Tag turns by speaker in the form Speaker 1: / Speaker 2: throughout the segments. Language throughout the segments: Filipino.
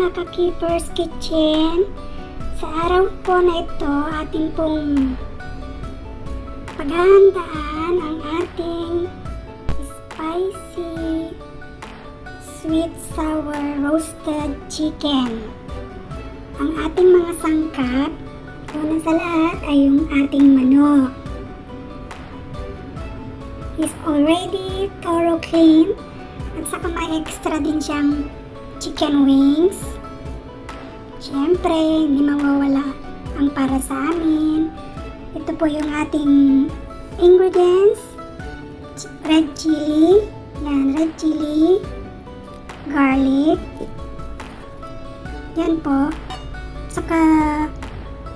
Speaker 1: mga ka-Keepers Kitchen. Sa araw po na ito, ating pong paghahandaan ang ating spicy sweet sour roasted chicken. Ang ating mga sangkap, una sa lahat ay yung ating manok. Is already thorough clean at saka may extra din siyang chicken wings. Siyempre, hindi mawawala ang para sa amin. Ito po yung ating ingredients. Red chili. Yan, red chili. Garlic. Yan po. Saka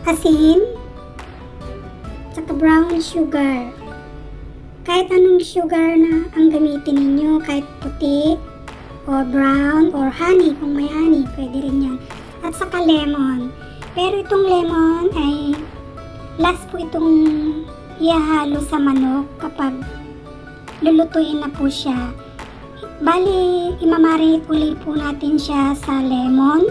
Speaker 1: asin. Saka brown sugar. Kahit anong sugar na ang gamitin ninyo, kahit puti, or brown, or honey, kung may honey, pwede rin yan. At saka lemon. Pero itong lemon ay last po itong ihahalo sa manok kapag lulutuin na po siya. Bali, imamarinate ulit po natin siya sa lemon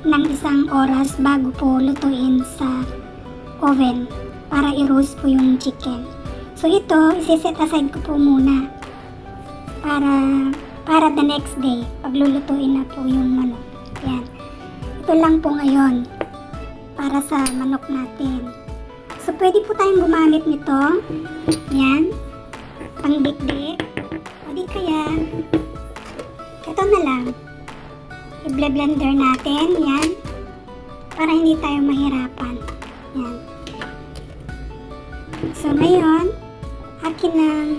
Speaker 1: ng 1 oras bago po lutuin sa oven para i-roast po yung chicken. So ito, isi-set aside ko po muna para the next day, paglulutuin na po yung manok. Yan. Ito lang po ngayon para sa manok natin. So pwede po tayong gumamit nito. Yan. Pang-dikdik. O di kaya, ito na lang. I-blender natin. Yan. Para hindi tayo mahirapan. Yan. So ngayon, akin nang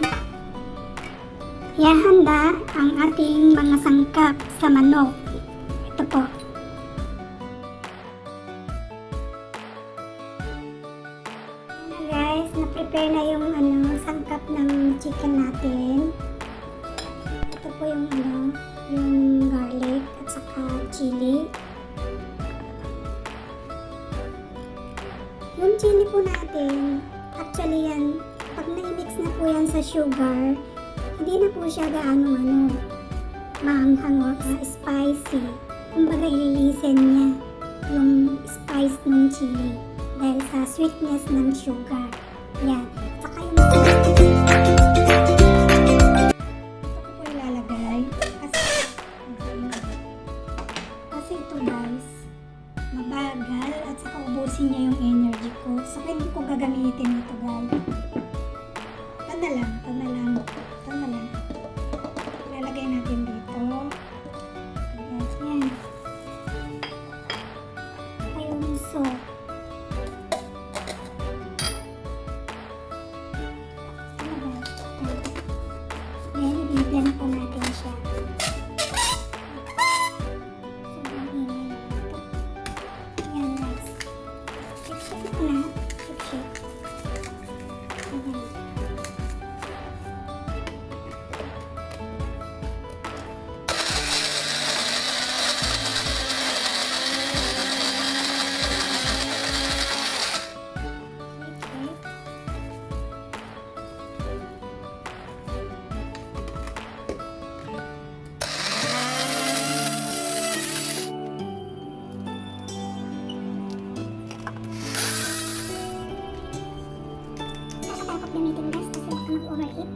Speaker 1: ihahanda ang ating mga sangkap sa manok. Ito po. Ayan guys, na-prepare na yung sangkap ng chicken natin. Ito po yung yung garlic at saka chili. Yung chili po natin, actually yan, pag na-mix na po yan sa sugar, hindi na po siya gaano maanghang o spicy. Kumbaga ililisen niya yung spice ng chili dahil sa sweetness ng sugar. Yan. Saka yung ito ko po ilalagay kasi ito guys, mabagal at saka ubusin niya yung energy ko. So pwede ko gagamitin ito guys. Ito na lang. Ilalagay natin dito. Yan. Yung salt. Then, i-blend po natin siya. Yan guys. Shake na. Shake. Ayan. Gamitin guys kasi baka mag-overheat.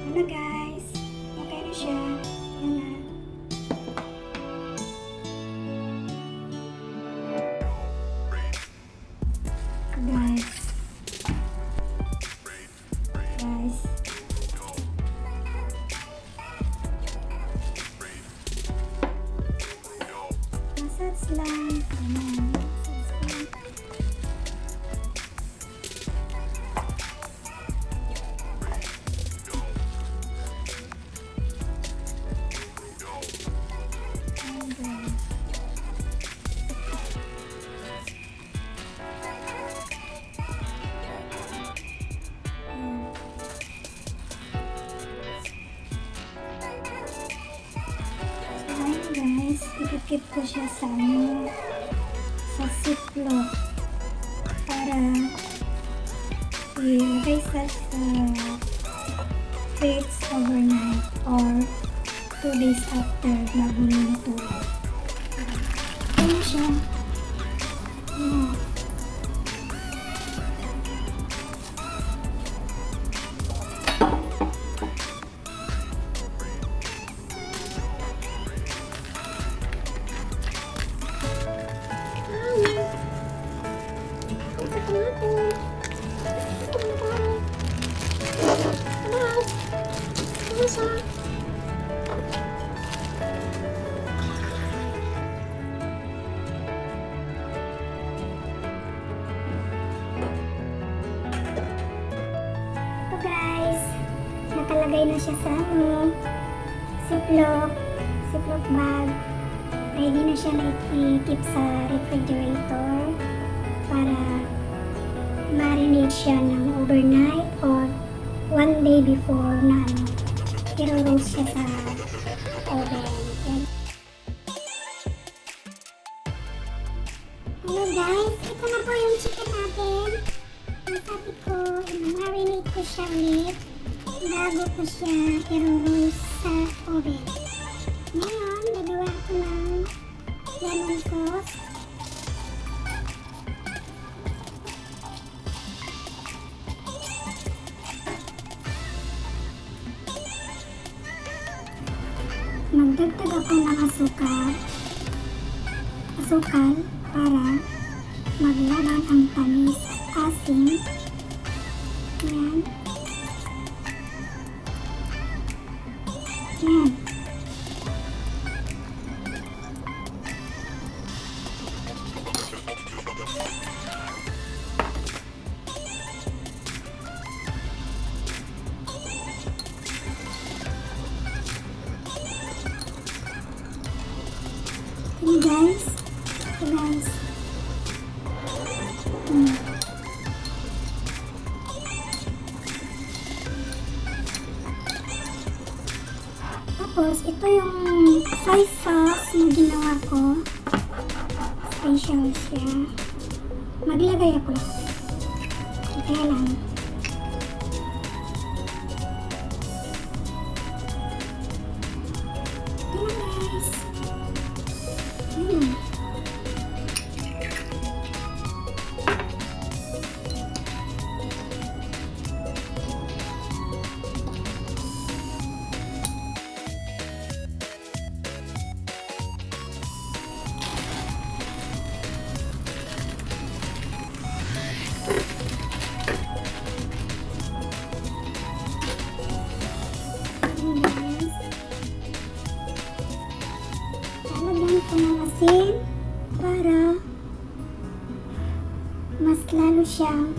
Speaker 1: Na guys, okay na siya. Yan na. Guys, massage lang. Ayan. Okay. guys, ikikip ko siya sa ano, sa ziplock para ilagay sa fridge overnight or 2 days after bago niluto. Ayan siya. Ayan. Ito guys, nakalagay na siya sa ano, ziplock bag. Ready na siya na i-keep sa refrigerator para marinate siya ng overnight or 1 day before na ano, i-roast siya sa oven. Yan. Hello guys, ito na po yung chicken natin. Sabi ko, marinate ko siya ulit bago ko siya i-roast sa oven. Ngayon, gagawa ko ng lemon sauce. Magdagdag ako ng asukal para maglaban ang tamis at asin. Yan. Yan. Ini guys, Tapos ito yung soy sauce na ginawa ko. Special siya. Maglagay ako. Kaya lang. Ito na guys. Lalagyan ko ng asin para mas lalo siyang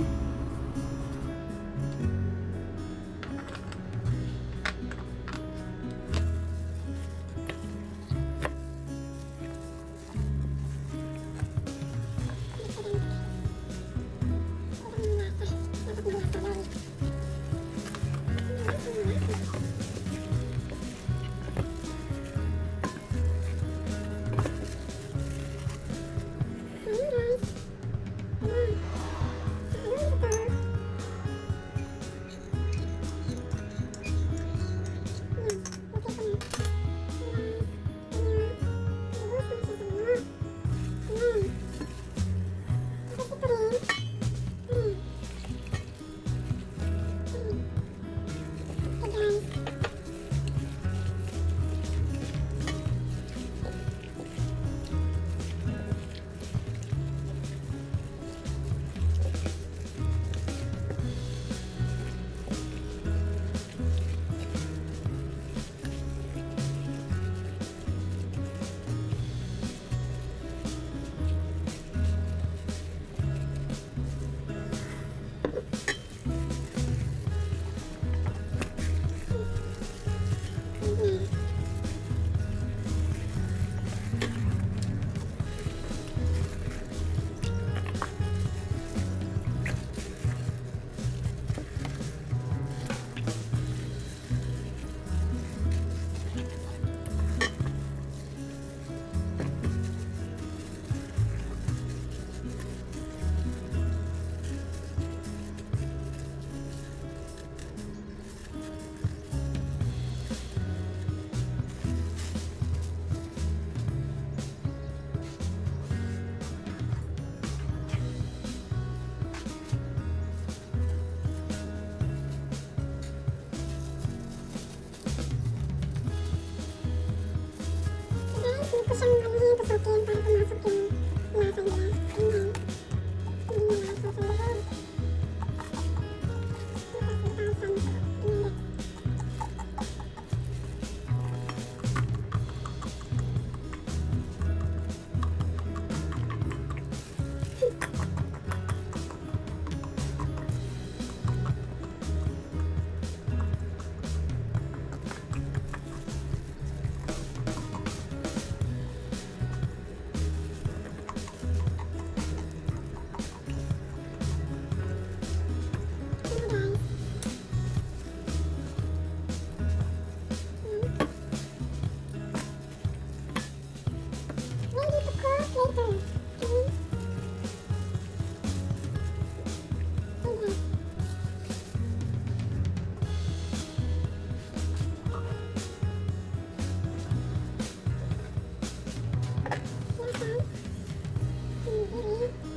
Speaker 1: siyang anuhin, tusukin para pumasok yung lasa niya. Ganyan. Hindi niya lasa sa loob. Tapos itasan ko. Index. Ready to cook later. Okay? Okay. Lasa. Hindi.